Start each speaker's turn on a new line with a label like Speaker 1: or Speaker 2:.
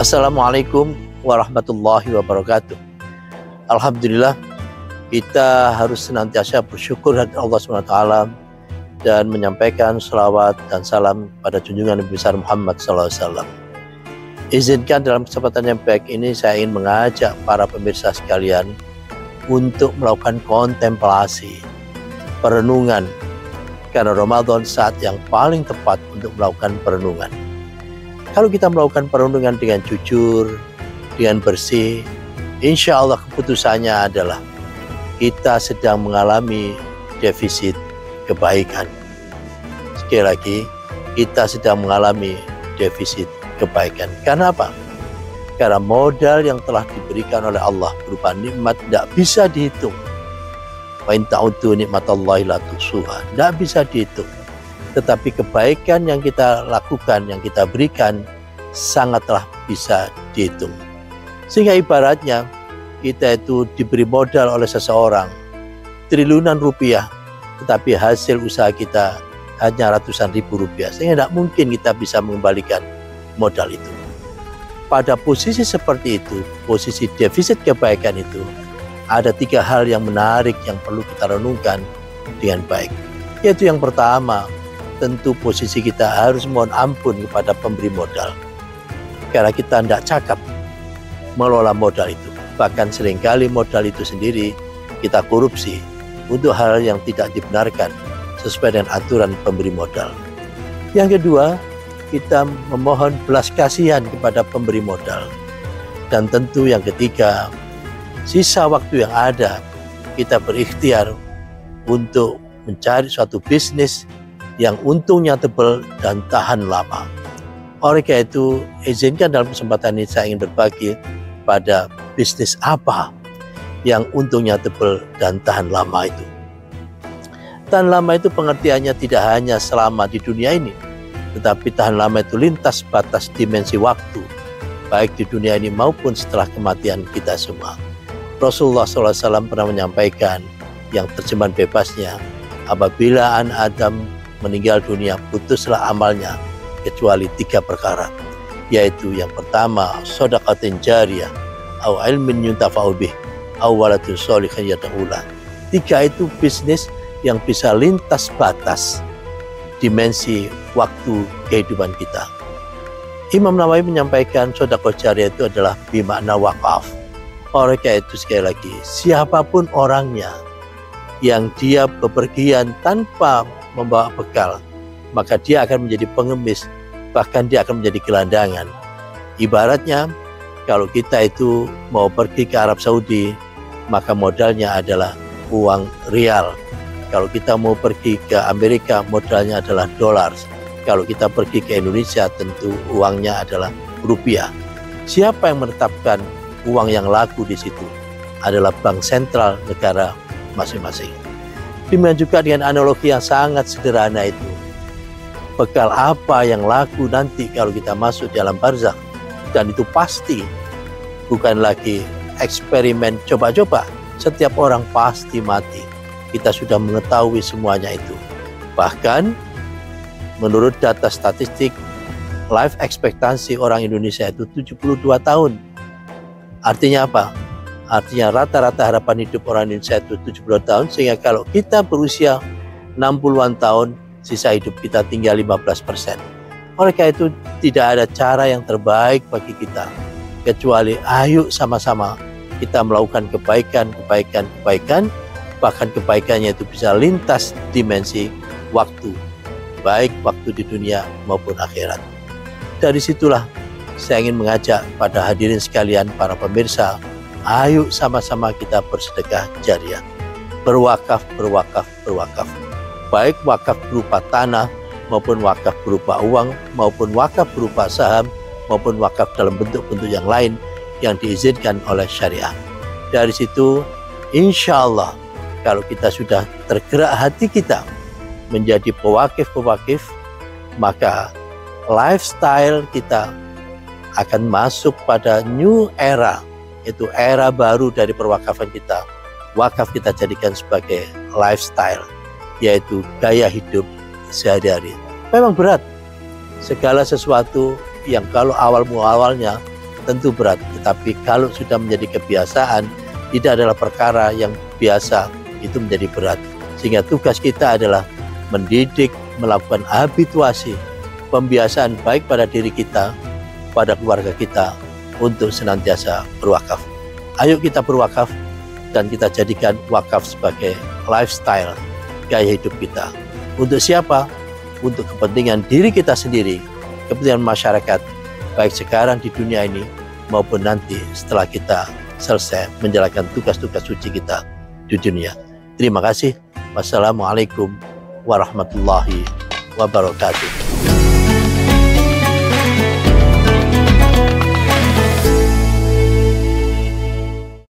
Speaker 1: Assalamualaikum warahmatullahi wabarakatuh. Alhamdulillah, kita harus senantiasa bersyukur kepada Allah SWT dan menyampaikan salawat dan salam pada junjungan Nabi besar Muhammad SAW. Izinkan dalam kesempatan yang baik ini saya ingin mengajak para pemirsa sekalian untuk melakukan kontemplasi, perenungan, karena Ramadan saat yang paling tepat untuk melakukan perenungan. Kalau kita melakukan perenungan dengan jujur, dengan bersih, insya Allah keputusannya adalah kita sedang mengalami defisit kebaikan. Sekali lagi, kita sedang mengalami defisit kebaikan. Karena apa? Karena modal yang telah diberikan oleh Allah berupa nikmat tidak bisa dihitung. Wa in ta'uddu nikmatallahi la tuhsuha. Tidak bisa dihitung. Tetapi kebaikan yang kita lakukan, yang kita berikan, sangatlah bisa dihitung. Sehingga ibaratnya kita itu diberi modal oleh seseorang triliunan rupiah, tetapi hasil usaha kita hanya ratusan ribu rupiah. Sehingga tidak mungkin kita bisa mengembalikan modal itu. Pada posisi seperti itu, posisi defisit kebaikan itu, ada 3 hal yang menarik yang perlu kita renungkan dengan baik. Yaitu yang pertama, tentu posisi kita harus mohon ampun kepada pemberi modal. Karena kita tidak cakap mengelola modal itu. Bahkan seringkali modal itu sendiri kita korupsi untuk hal yang tidak dibenarkan sesuai dengan aturan pemberi modal. Yang kedua, kita memohon belas kasihan kepada pemberi modal. Dan tentu yang ketiga, sisa waktu yang ada kita berikhtiar untuk mencari suatu bisnis yang untungnya tebal dan tahan lama. Oleh karena itu, izinkan dalam kesempatan ini saya ingin berbagi pada bisnis apa yang untungnya tebal dan tahan lama itu. Tahan lama itu pengertiannya tidak hanya selama di dunia ini, tetapi tahan lama itu lintas batas dimensi waktu, baik di dunia ini maupun setelah kematian kita semua. Rasulullah SAW pernah menyampaikan yang terjemahan bebasnya, apabila anak Adam meninggal dunia, putuslah amalnya kecuali 3 perkara, yaitu yang pertama, shadaqatin jariyah, au ilmin yuntafa'u bih, au waladun sholihin yad'ulah. 3 itu bisnis yang bisa lintas batas dimensi waktu kehidupan kita. Imam Nawawi menyampaikan shadaqah jariyah itu adalah bimakna wakaf. Oleh karena itu sekali lagi, siapapun orangnya yang dia bepergian tanpa membawa bekal, maka dia akan menjadi pengemis, bahkan dia akan menjadi gelandangan. Ibaratnya, kalau kita itu mau pergi ke Arab Saudi, maka modalnya adalah uang rial. Kalau kita mau pergi ke Amerika, modalnya adalah dolar. Kalau kita pergi ke Indonesia, tentu uangnya adalah rupiah. Siapa yang menetapkan uang yang laku di situ? Adalah bank sentral negara masing-masing. Demikian juga dengan analogi yang sangat sederhana itu. Bekal apa yang laku nanti kalau kita masuk dalam barzakh, dan itu pasti bukan lagi eksperimen coba-coba. Setiap orang pasti mati. Kita sudah mengetahui semuanya itu. Bahkan menurut data statistik, life expectancy orang Indonesia itu 72 tahun. Artinya apa? Artinya rata-rata harapan hidup orang Indonesia itu 70 tahun, sehingga kalau kita berusia 60-an tahun, sisa hidup kita tinggal 15%. Oleh karena itu tidak ada cara yang terbaik bagi kita, kecuali ayo sama-sama kita melakukan kebaikan, bahkan kebaikannya itu bisa lintas dimensi waktu, baik waktu di dunia maupun akhirat. Dari situlah saya ingin mengajak pada hadirin sekalian, para pemirsa, ayo sama-sama kita bersedekah jariah, berwakaf. Baik wakaf berupa tanah, maupun wakaf berupa uang, maupun wakaf berupa saham, maupun wakaf dalam bentuk-bentuk yang lain yang diizinkan oleh syariah. Dari situ, insya Allah, kalau kita sudah tergerak hati kita menjadi pewakif, maka lifestyle kita akan masuk pada new era, itu era baru dari perwakafan kita. Wakaf kita jadikan sebagai lifestyle, yaitu gaya hidup sehari-hari. Memang berat, segala sesuatu yang kalau awalnya tentu berat, tetapi kalau sudah menjadi kebiasaan, tidak adalah perkara yang biasa, itu menjadi berat. Sehingga tugas kita adalah mendidik, melakukan habituasi, pembiasaan baik pada diri kita, pada keluarga kita, untuk senantiasa berwakaf. Ayo kita berwakaf, dan kita jadikan wakaf sebagai lifestyle, gaya hidup kita. Untuk siapa? Untuk kepentingan diri kita sendiri, kepentingan masyarakat, baik sekarang di dunia ini maupun nanti setelah kita selesai menjalankan tugas-tugas suci kita di dunia. Terima kasih. Wassalamualaikum warahmatullahi wabarakatuh.